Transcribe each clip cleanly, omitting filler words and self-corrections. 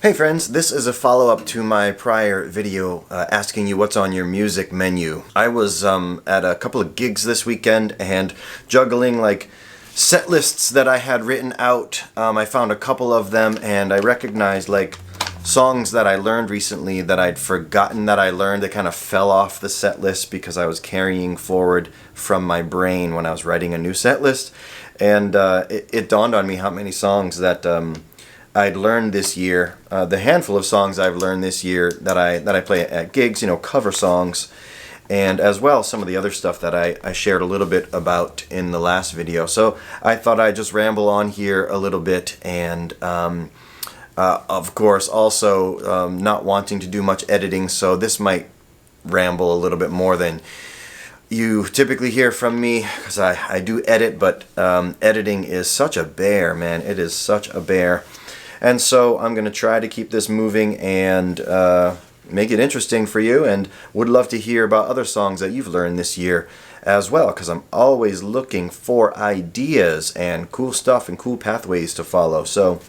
Hey friends, this is a follow-up to my prior video asking you what's on your music menu. I was at a couple of gigs this weekend and juggling like set lists that I had written out. I found a couple of them and I recognized like songs that I learned recently that I'd forgotten that I learned. They kind of fell off the set list because I was carrying forward from my brain when I was writing a new set list. And it dawned on me how many songs that I'd learned this year, the handful of songs I've learned this year that I play at gigs, you know, cover songs, and as well some of the other stuff that I shared a little bit about in the last video. So I thought I'd just ramble on here a little bit, and of course also not wanting to do much editing, so this might ramble a little bit more than you typically hear from me, because I do edit, but editing is such a bear, man. It is such a bear. And so I'm going to try to keep this moving and make it interesting for you, and would love to hear about other songs that you've learned this year as well, because I'm always looking for ideas and cool stuff and cool pathways to follow. So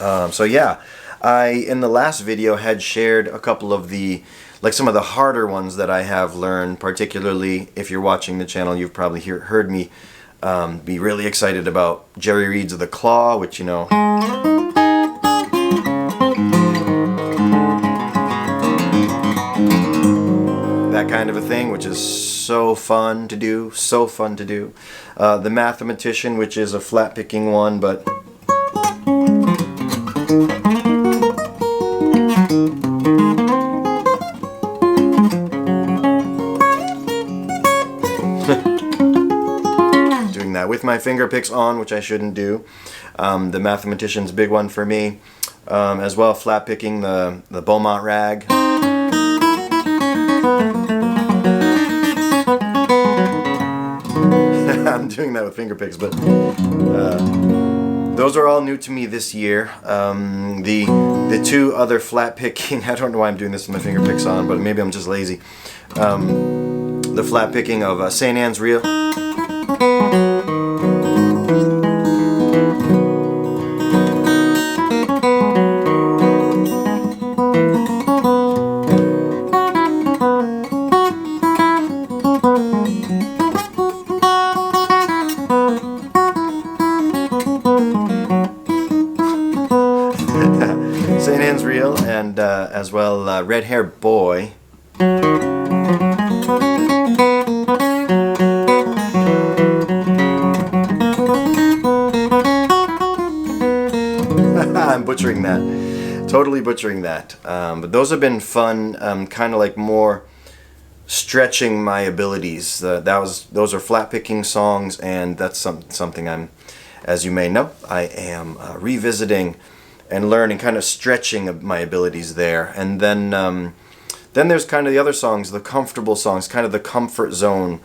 yeah, I in the last video had shared a couple of the some of the harder ones that I have learned. Particularly if you're watching the channel, you've probably heard me be really excited about Jerry Reed's The Claw, which, you know, that kind of a thing, which is so fun to do, so fun to do. The Mathematician, which is a flat picking one, but doing that with my finger picks on, which I shouldn't do. The Mathematician's a big one for me. As well, flat picking the Beaumont Rag. I'm doing that with finger picks, but those are all new to me this year. The two other flat picking, I don't know why I'm doing this with my finger picks on, but maybe I'm just lazy. The flat picking of St. Anne's Reel. St. Anne's Reel, and as well Red Hair Boy. I'm butchering that. Totally butchering that. But those have been fun, kind of like more stretching my abilities. Those are flat picking songs, and that's something I'm, as you may know, I am revisiting and learning, kind of stretching my abilities there. And then there's kind of the other songs, the comfortable songs, kind of the comfort zone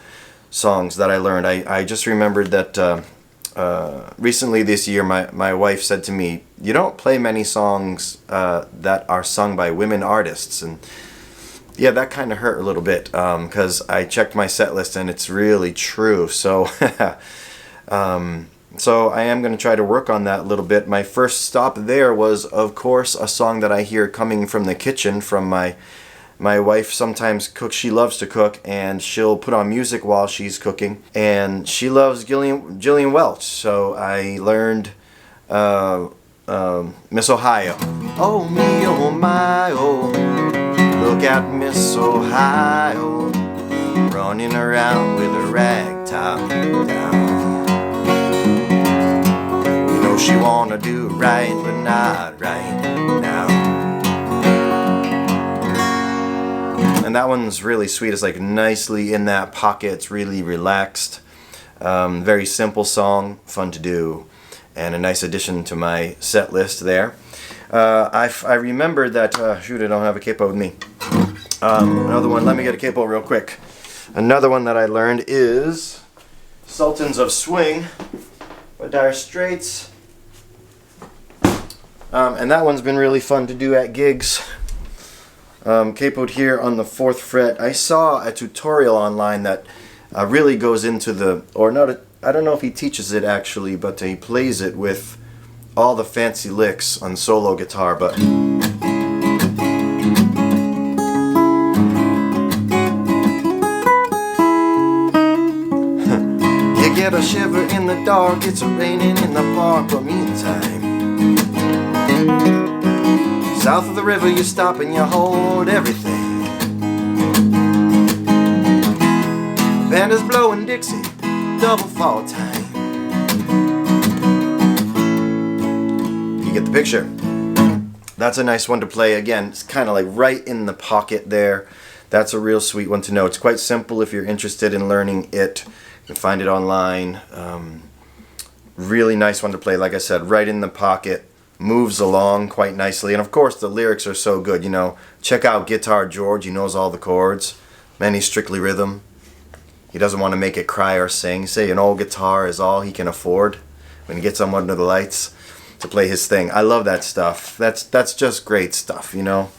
songs that I learned. I just remembered that recently this year my wife said to me, "You don't play many songs that are sung by women artists." And yeah, that kind of hurt a little bit, because I checked my set list and it's really true. So so I am going to try to work on that a little bit. My first stop there was, of course, a song that I hear coming from the kitchen from my wife. Sometimes cooks. She loves to cook, and she'll put on music while she's cooking. And she loves Gillian Welch, so I learned Miss Ohio. Oh me, oh my, oh, look at Miss Ohio, running around with a rag top down. She wanna do right, but not right now. And that one's really sweet. It's like nicely in that pocket. It's really relaxed. Very simple song, fun to do, and a nice addition to my set list there. I remembered that, shoot, I don't have a capo with me. Another one, let me get a capo real quick. Another one that I learned is Sultans of Swing by Dire Straits. And that one's been really fun to do at gigs. Capoed here on the 4th fret. I saw a tutorial online that really goes into I don't know if he teaches it actually, but he plays it with all the fancy licks on solo guitar, but you get a shiver in the dark, it's raining in the park, but meantime, south of the river you stop and you hold everything. Band is blowing Dixie, double fall time. You get the picture. That's a nice one to play. Again, it's kind of like right in the pocket there. That's a real sweet one to know. It's quite simple if you're interested in learning it. You can find it online. Really nice one to play. Like I said, right in the pocket. Moves along quite nicely. And of course, the lyrics are so good. You know, check out Guitar George. He knows all the chords. Man, he's strictly rhythm. He doesn't want to make it cry or sing. Say an old guitar is all he can afford when he gets on under the lights to play his thing. I love that stuff. That's just great stuff, you know.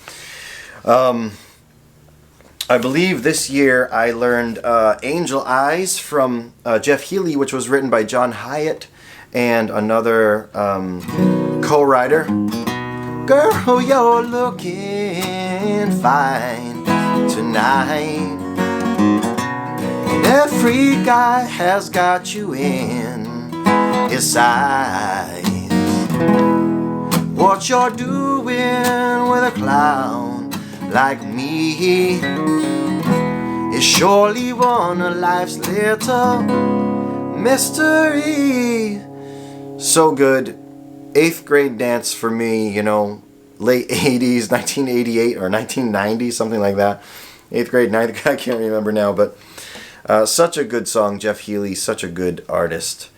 I believe this year I learned Angel Eyes from Jeff Healey, which was written by John Hyatt and another co-writer. Girl, you're looking fine tonight. And every guy has got you in his sights. What you're doing with a clown like me is surely one of life's little mystery. So good. 8th grade dance for me, you know, late 80s, 1988 or 1990, something like that. 8th grade, 9th grade, I can't remember now, but such a good song. Jeff Healey, such a good artist.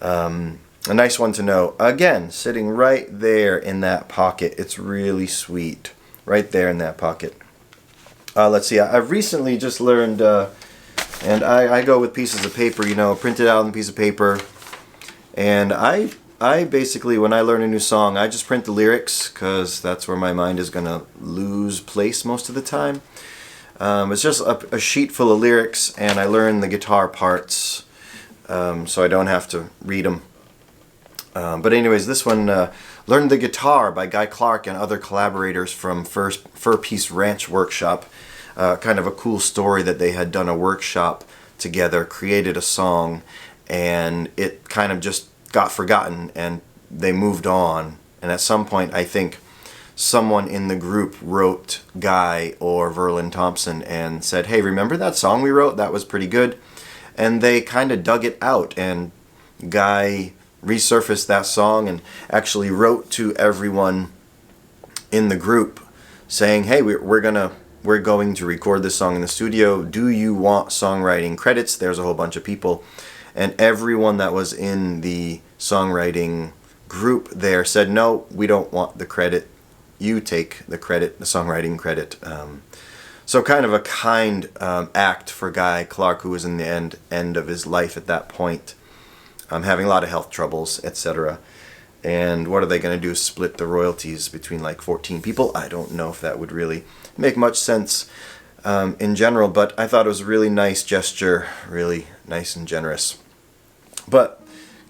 A nice one to know. Again, sitting right there in that pocket. It's really sweet. Right there in that pocket. Let's see. I've recently just learned, and I go with pieces of paper, you know, printed out on a piece of paper. And I basically, when I learn a new song, I just print the lyrics because that's where my mind is going to lose place most of the time. It's just a sheet full of lyrics, and I learn the guitar parts so I don't have to read them. But anyways, this one, Learn the Guitar by Guy Clark and other collaborators from Fur Peace Ranch Workshop. Kind of a cool story that they had done a workshop together, created a song, and it kind of just got forgotten and they moved on. And at some point, I think someone in the group wrote Guy or Verlin Thompson and said, hey, remember that song we wrote? That was pretty good. And they kind of dug it out, and Guy resurfaced that song and actually wrote to everyone in the group saying, hey, we're going to record this song in the studio. Do you want songwriting credits? There's a whole bunch of people. And everyone that was in the songwriting group there said, no, we don't want the credit. You take the credit, the songwriting credit. So kind of a kind act for Guy Clark, who was in the end of his life at that point, having a lot of health troubles, etc. And what are they going to do? Split the royalties between like 14 people? I don't know if that would really make much sense in general, but I thought it was a really nice gesture, really nice and generous. But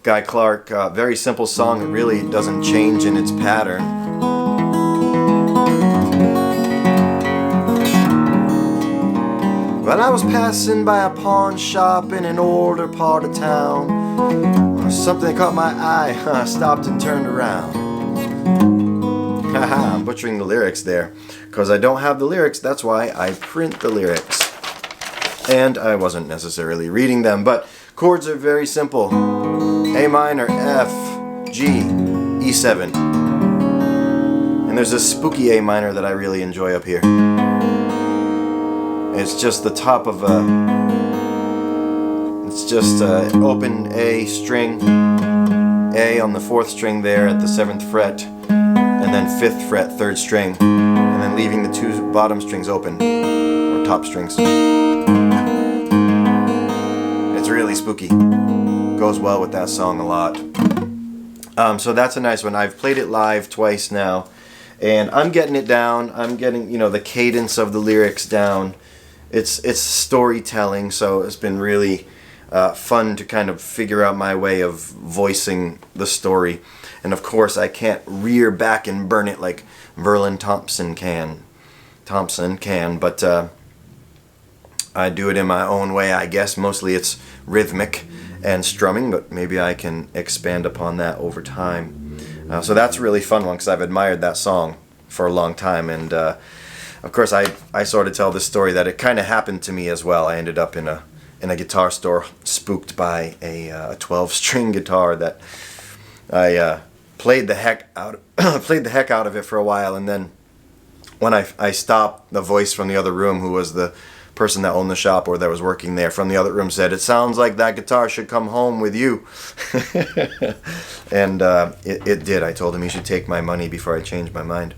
Guy Clark, very simple song. It really doesn't change in its pattern. Well, I was passing by a pawn shop in an older part of town. Something caught my eye, I stopped and turned around. Haha, I'm butchering the lyrics there. Because I don't have the lyrics, that's why I print the lyrics. And I wasn't necessarily reading them, but chords are very simple. A minor, F, G, E7. And there's a spooky A minor that I really enjoy up here. It's just the top of it's just an open A string, A on the 4th string there at the 7th fret, and then 5th fret, 3rd string, and then leaving the 2 bottom strings open, or top strings. It's really spooky. Goes well with that song a lot. So that's a nice one. I've played it live twice now, and I'm getting it down. I'm getting, the cadence of the lyrics down. It's storytelling, so it's been really fun to kind of figure out my way of voicing the story. And of course, I can't rear back and burn it like Verlin Thompson can. But I do it in my own way, I guess. Mostly it's rhythmic and strumming, but maybe I can expand upon that over time. So that's a really fun one because I've admired that song for a long time. And of course, I sort of tell this story that it kind of happened to me as well. I ended up in a guitar store spooked by a 12-string guitar that I played the heck out of it for a while, and then when I stopped, the voice from the other room, who was the person that owned the shop or that was working there from the other room, said, "It sounds like that guitar should come home with you." And it did. I told him he should take my money before I changed my mind.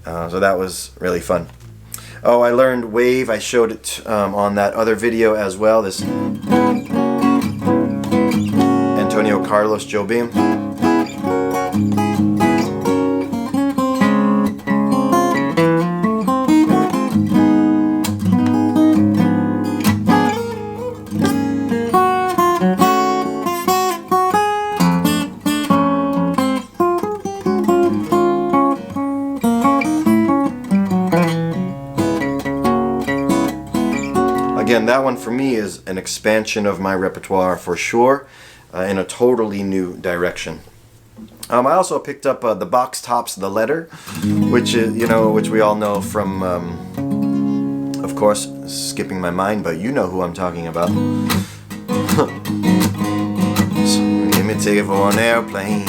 So that was really fun. Oh, I learned wave. I showed it on that other video as well. This Antonio Carlos Jobim. Again, that one for me is an expansion of my repertoire for sure, in a totally new direction. I also picked up the Box Tops The Letter, which is, which we all know from, of course, skipping my mind, but you know who I'm talking about. So, let me take it for an airplane.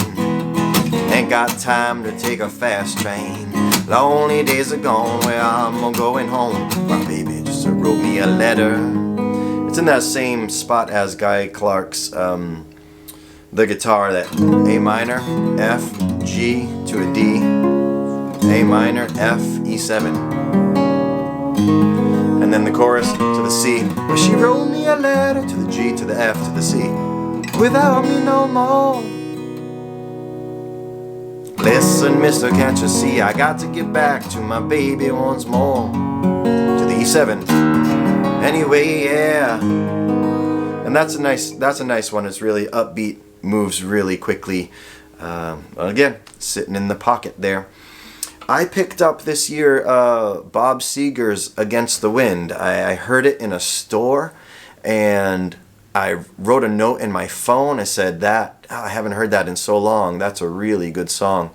Ain't got time to take a fast train. Lonely days are gone where I'm going home. My baby just wrote me a letter. It's in that same spot as Guy Clark's the guitar, that A minor, F, G to a D, A minor, F, E7. And then the chorus to the C. Well, she wrote me a letter to the G to the F to the C. Without me no more. Listen, mister, can't you see? I got to get back to my baby once more. To the E7. Anyway, yeah. And that's a nice one. It's really upbeat, moves really quickly. Again, sitting in the pocket there. I picked up this year Bob Seger's Against the Wind. I heard it in a store, and I wrote a note in my phone. I said, I haven't heard that in so long. That's a really good song.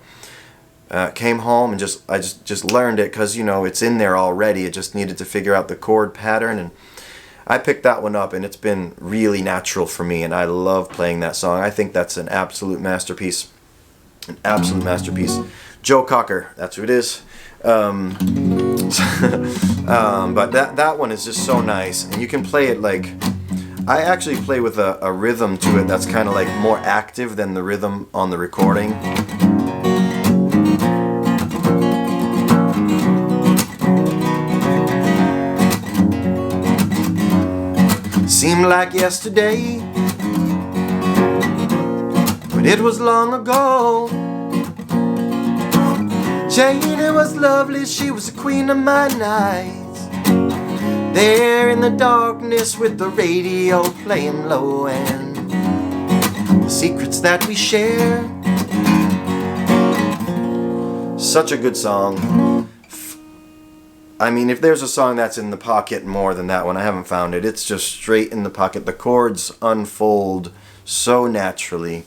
Came home and I just learned it because, it's in there already. It just needed to figure out the chord pattern, and I picked that one up, and it's been really natural for me, and I love playing that song. I think that's an absolute masterpiece. An absolute masterpiece. Joe Cocker, that's who it is. But that one is just so nice, and you can play it like... I actually play with a rhythm to it that's kind of like more active than the rhythm on the recording. Seemed like yesterday, but it was long ago. Jane, it was lovely, she was the queen of my nights. There in the darkness with the radio playing low, and the secrets that we share. Such a good song. I mean, if there's a song that's in the pocket more than that one, I haven't found it. It's just straight in the pocket. The chords unfold so naturally.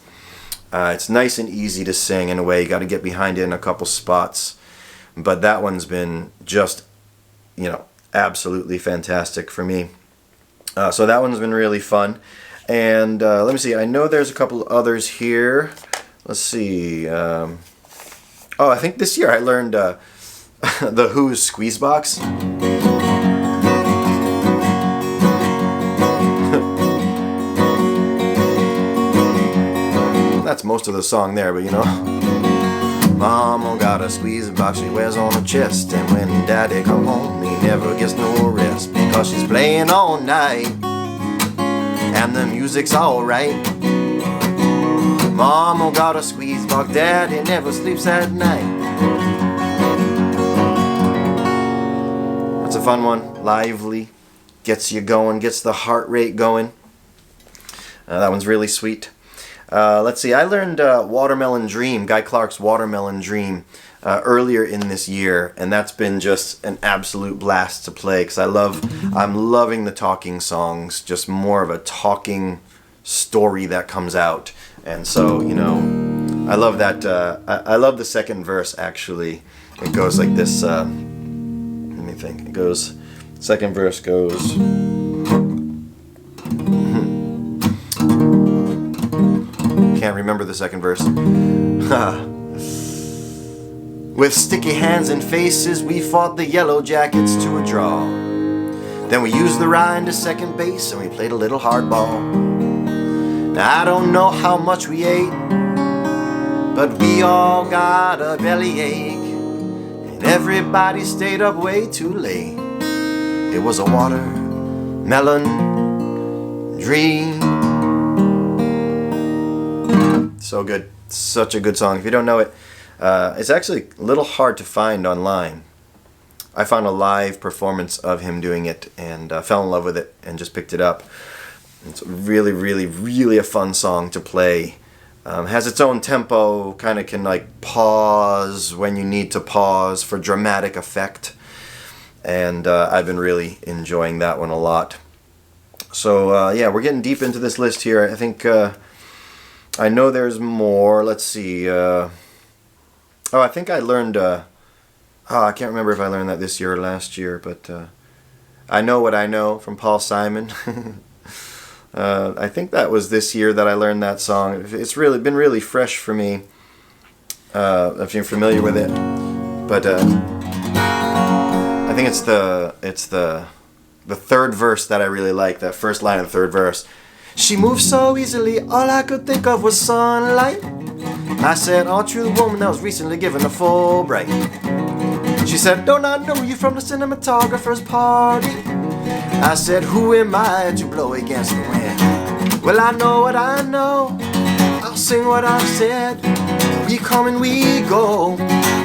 It's nice and easy to sing in a way. You got to get behind it in a couple spots. But that one's been just, absolutely fantastic for me. So that one's been really fun. And let me see. I know there's a couple others here. Let's see. I think this year I learned The Who's Squeezebox. That's most of the song there, but Mama got a squeeze box she wears on her chest, and when Daddy come home he never gets no rest because she's playing all night and the music's alright. Mama got a squeeze box, Daddy never sleeps at night. That's a fun one, lively, gets you going, gets the heart rate going. That one's really sweet. Let's see, I learned Watermelon Dream, Guy Clark's Watermelon Dream, earlier in this year, and that's been just an absolute blast to play because I'm loving the talking songs, just more of a talking story that comes out. And so, you know, I love that. I love the second verse, actually. It goes like this. Let me think. It goes, second verse goes. Can't remember the second verse. With sticky hands and faces, we fought the Yellow Jackets to a draw. Then we used the Rhine to second base and we played a little hardball. Now I don't know how much we ate, but we all got a bellyache, and everybody stayed up way too late. It was a watermelon dream. So good. Such a good song. If you don't know it, it's actually a little hard to find online. I found a live performance of him doing it and fell in love with it and just picked it up. It's really, really, really a fun song to play. Has its own tempo, kind of can like pause when you need to pause for dramatic effect. And I've been really enjoying that one a lot. So yeah, we're getting deep into this list here. I think I know there's more. Let's see. Oh, I think I learned. I can't remember if I learned that this year or last year, but I Know What I Know from Paul Simon. I think that was this year that I learned that song. It's really been really fresh for me, if you're familiar with it. But I think it's the third verse that I really like. That first line of the third verse. She moved so easily, all I could think of was sunlight. I said, aren't you the woman that was recently given a Fulbright? She said, don't I know you from the cinematographer's party? I said, who am I to blow against the wind? Well, I know what I know, I'll sing what I've said. We come and we go,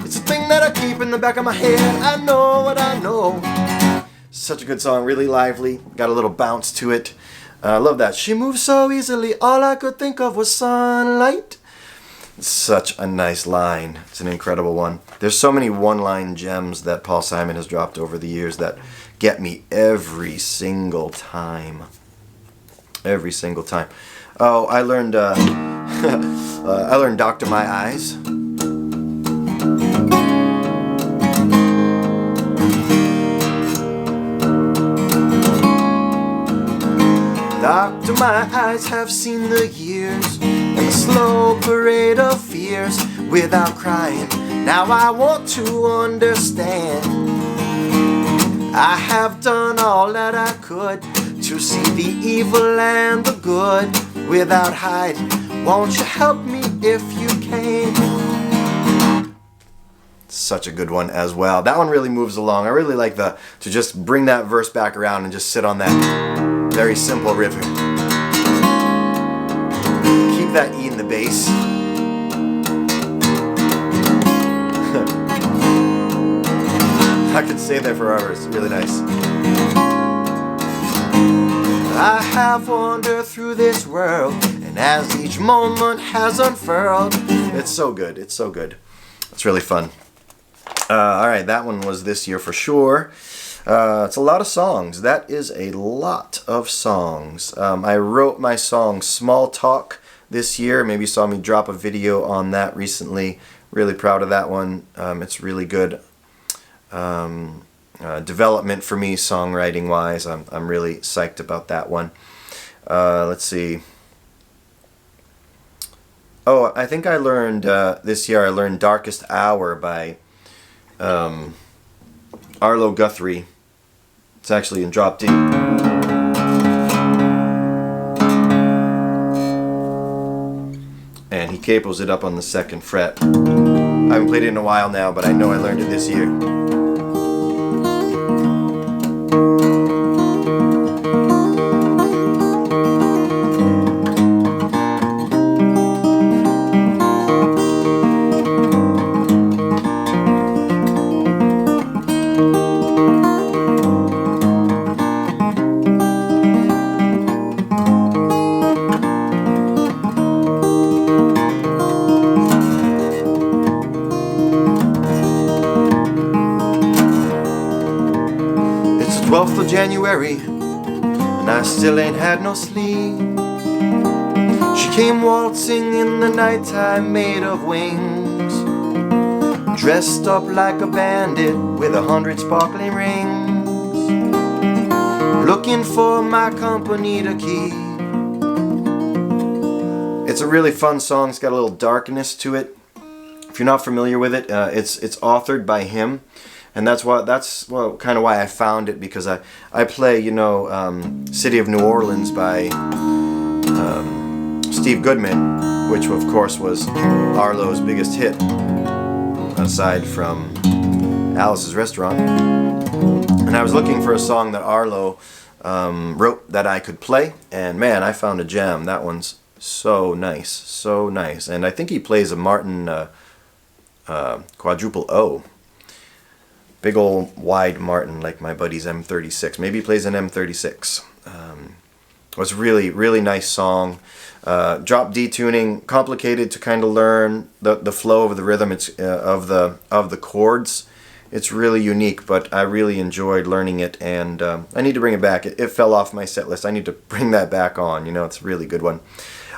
it's a thing that I keep in the back of my head. I know what I know. Such a good song, really lively, got a little bounce to it. I love that. She moved so easily, all I could think of was sunlight. Such a nice line. It's an incredible one. There's so many one-line gems that Paul Simon has dropped over the years that get me every single time. Every single time. Oh, I learned I learned Doctor My Eyes. Doctor, my eyes have seen the years and the slow parade of fears without crying. Now I want to understand. I have done all that I could to see the evil and the good without hiding. Won't you help me if you can? Such a good one as well. That one really moves along. I really like to just bring that verse back around and just sit on that very simple riff. Keep that E in the bass. I could stay there for hours. It's really nice. I have wandered through this world, and as each moment has unfurled, it's so good. It's so good. It's really fun. Alright, that one was this year for sure. It's a lot of songs. That is a lot of songs. I wrote my song Small Talk this year. Maybe you saw me drop a video on that recently. Really proud of that one. It's really good development for me songwriting wise. I'm really psyched about that one. Let's see. Oh, I think I learned this year I learned Darkest Hour by Arlo Guthrie. It's actually in drop D. And he capos it up on the 2nd fret. I haven't played it in a while now, but I know I learned it this year. 12th of January, and I still ain't had no sleep. She came waltzing in the nighttime made of wings, dressed up like a bandit with 100 sparkling rings, looking for my company to keep. It's a really fun song. It's got a little darkness to it. If you're not familiar with it, it's authored by him. And that's kind of why I found it, because I play, City of New Orleans by Steve Goodman, which of course was Arlo's biggest hit, aside from Alice's Restaurant. And I was looking for a song that Arlo wrote that I could play, and man, I found a gem. That one's so nice, so nice. And I think he plays a Martin quadruple O. Big old wide Martin, like my buddy's M36. Maybe he plays an M36. It was really, really nice song. Drop D tuning, complicated to kind of learn the flow of the rhythm. It's of the chords. It's really unique, but I really enjoyed learning it, and I need to bring it back. It fell off my set list. I need to bring that back on. It's a really good one.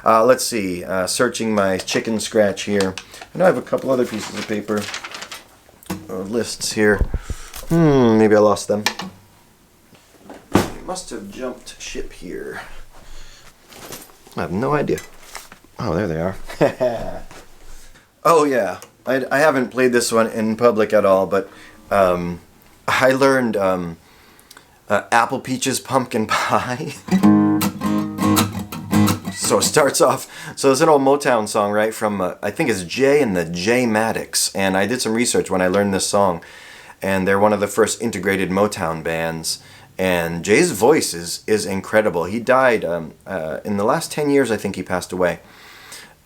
Let's see. Searching my chicken scratch here. I know I have a couple other pieces of paper. Lists here. Maybe I lost them. They must have jumped ship here. I have no idea. Oh, there they are. Oh yeah, I haven't played this one in public at all, but I learned Apple Peaches Pumpkin Pie. So it starts off, so it's an old Motown song, right, from, I think it's Jay and the J-Matics, and I did some research when I learned this song, and they're one of the first integrated Motown bands, and Jay's voice is incredible. He died, in the last 10 years, I think he passed away,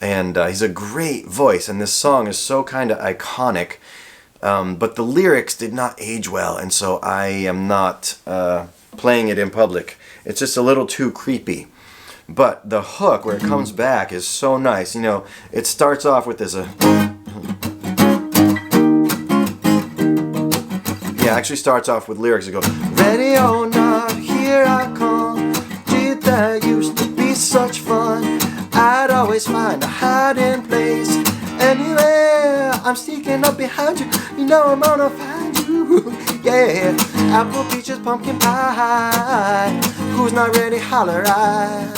and he's a great voice, and this song is so kind of iconic, but the lyrics did not age well, and so I am not playing it in public. It's just a little too creepy. But the hook, where it comes back, is so nice. It starts off with this. Yeah, actually starts off with lyrics that go, ready or not, here I come. Gee, that used to be such fun. I'd always find a hiding place. Anywhere I'm sneaking up behind you, I'm gonna find you. Yeah, apple, peaches, pumpkin pie. Who's not ready, holler I.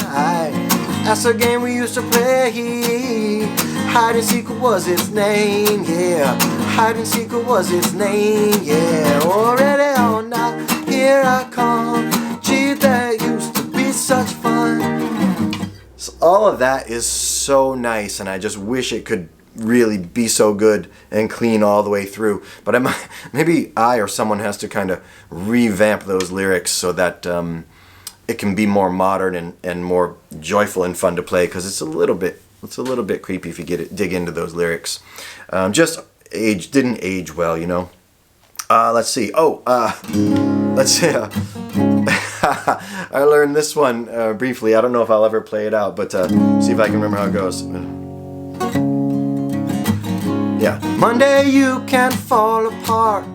That's a game we used to play. Hide and seek was its name, yeah. Hide and seek was its name, yeah. Already or not, here I come. Gee, that used to be such fun. So all of that is so nice, and I just wish it could really be so good and clean all the way through. But maybe I or someone has to kind of revamp those lyrics so that it can be more modern and more joyful and fun to play, because it's a little bit creepy if you dig into those lyrics. Didn't age well, Let's see. Let's see. I learned this one briefly. I don't know if I'll ever play it out, but see if I can remember how it goes. Yeah. Monday you can fall apart.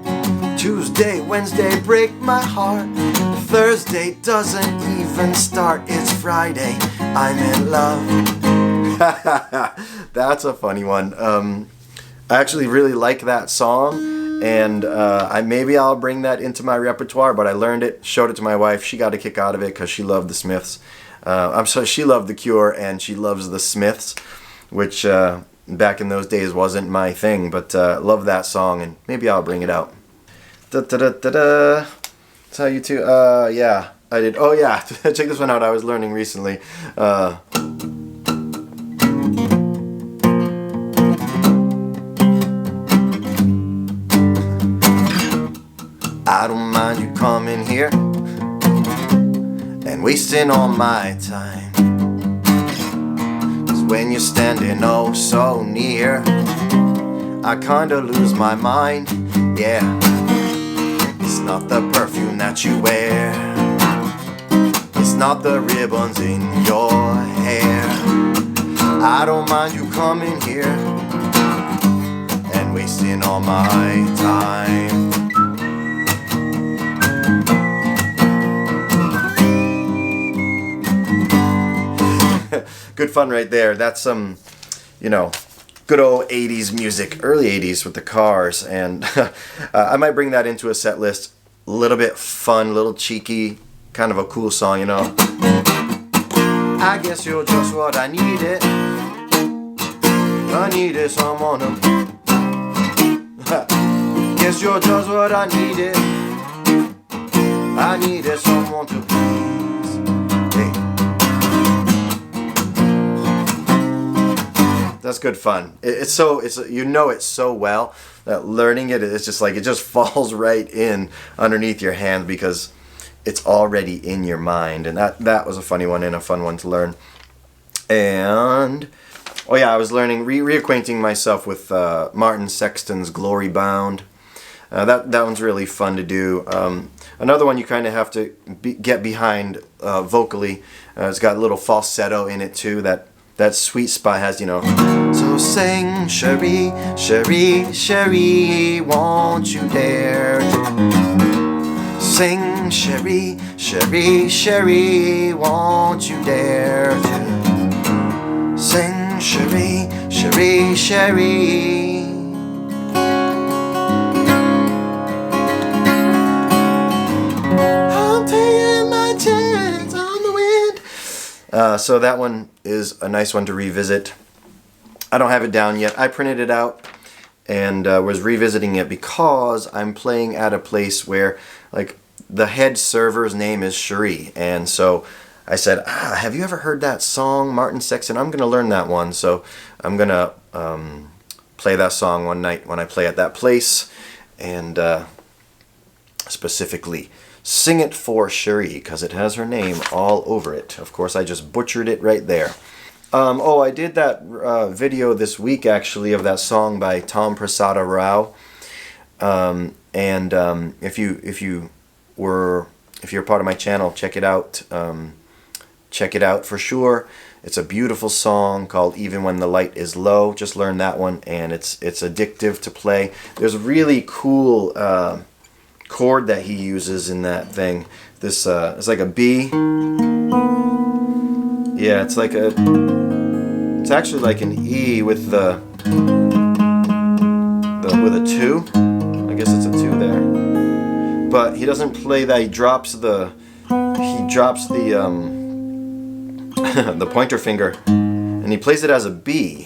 Tuesday, Wednesday break my heart. Thursday doesn't even start. It's Friday. I'm in love. That's a funny one. I actually really like that song, and maybe I'll bring that into my repertoire. But I learned it, showed it to my wife. She got a kick out of it because she loved the Smiths. She loved the Cure, and she loves the Smiths, which back in those days wasn't my thing. But love that song, and maybe I'll bring it out. Da da da da da. That's how you two. Yeah, I did. Oh yeah, check this one out. I was learning recently. I don't mind you coming here and wasting all my time. 'Cause when you're standing oh so near, I kinda lose my mind, yeah. It's not the perfume that you wear, it's not the ribbons in your hair. I don't mind you coming here and wasting all my time. good fun right there. That's some, you know, good old 80s music, early 80s with the Cars, and I might bring that into a set list. A little bit fun, a little cheeky, kind of a cool song, you know. I guess you're just what I needed. I needed someone to. Guess you're just what I needed. I needed someone to please. Hey. That's good fun. It's you know it so well that learning it's just like it just falls right in underneath your hand because it's already in your mind, and that was a funny one and a fun one to learn. And oh yeah, I was learning reacquainting myself with Martin Sexton's "Glory Bound." That one's really fun to do. Another one you kind of have to get behind vocally. It's got a little falsetto in it too. That sweet spot has, you know. So sing, Cherie, Cherie, Cherie, won't you dare to sing, Cherie, Cherie, Cherie, won't you dare to sing, Cherie, Cherie, Cherie. I'm taking my chance on the wind. So that one is a nice one to revisit. I don't have it down yet. I printed it out and was revisiting it because I'm playing at a place where, like, the head server's name is Cherie, and so I said, have you ever heard that song, Martin Sexton? I'm going to learn that one, so I'm going to play that song one night when I play at that place, and specifically sing it for Cherie, because it has her name all over it. Of course, I just butchered it right there. Oh, I did that video this week, actually, of that song by Tom Prasada Rao. If you're part of my channel, check it out. Check it out for sure. It's a beautiful song called "Even When the Light Is Low." Just learn that one, and it's addictive to play. There's a really cool chord that he uses in that thing. This it's like a B. Yeah, it's actually like an E with with a 2. I guess it's a 2 there. But he doesn't play that. He drops the the pointer finger, and he plays it as a B.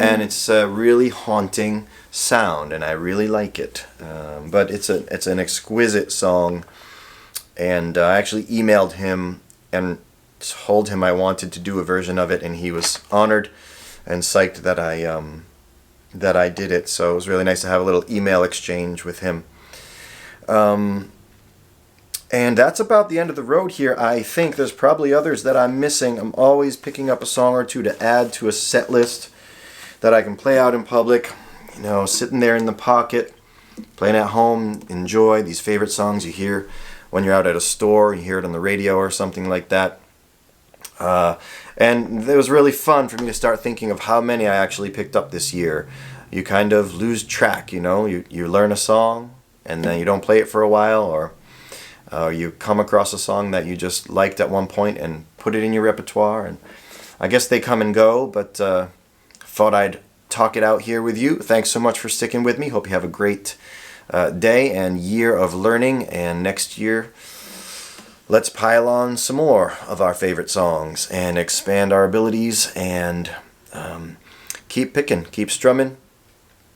And it's a really haunting sound, and I really like it. But it's an exquisite song, and I actually emailed him and told him I wanted to do a version of it, and he was honored and psyched that I did it. So it was really nice to have a little email exchange with him. And that's about the end of the road here. I think there's probably others that I'm missing. I'm always picking up a song or two to add to a set list that I can play out in public. You know, sitting there in the pocket, playing at home, enjoy these favorite songs you hear when you're out at a store, you hear it on the radio or something like that. And it was really fun for me to start thinking of how many I actually picked up this year. You kind of lose track, you know. You learn a song, and then you don't play it for a while, or you come across a song that you just liked at one point and put it in your repertoire. And I guess they come and go, but thought I'd talk it out here with you. Thanks so much for sticking with me. Hope you have a great day and year of learning, and next year let's pile on some more of our favorite songs and expand our abilities and keep picking, keep strumming.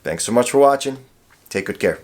Thanks so much for watching. Take good care.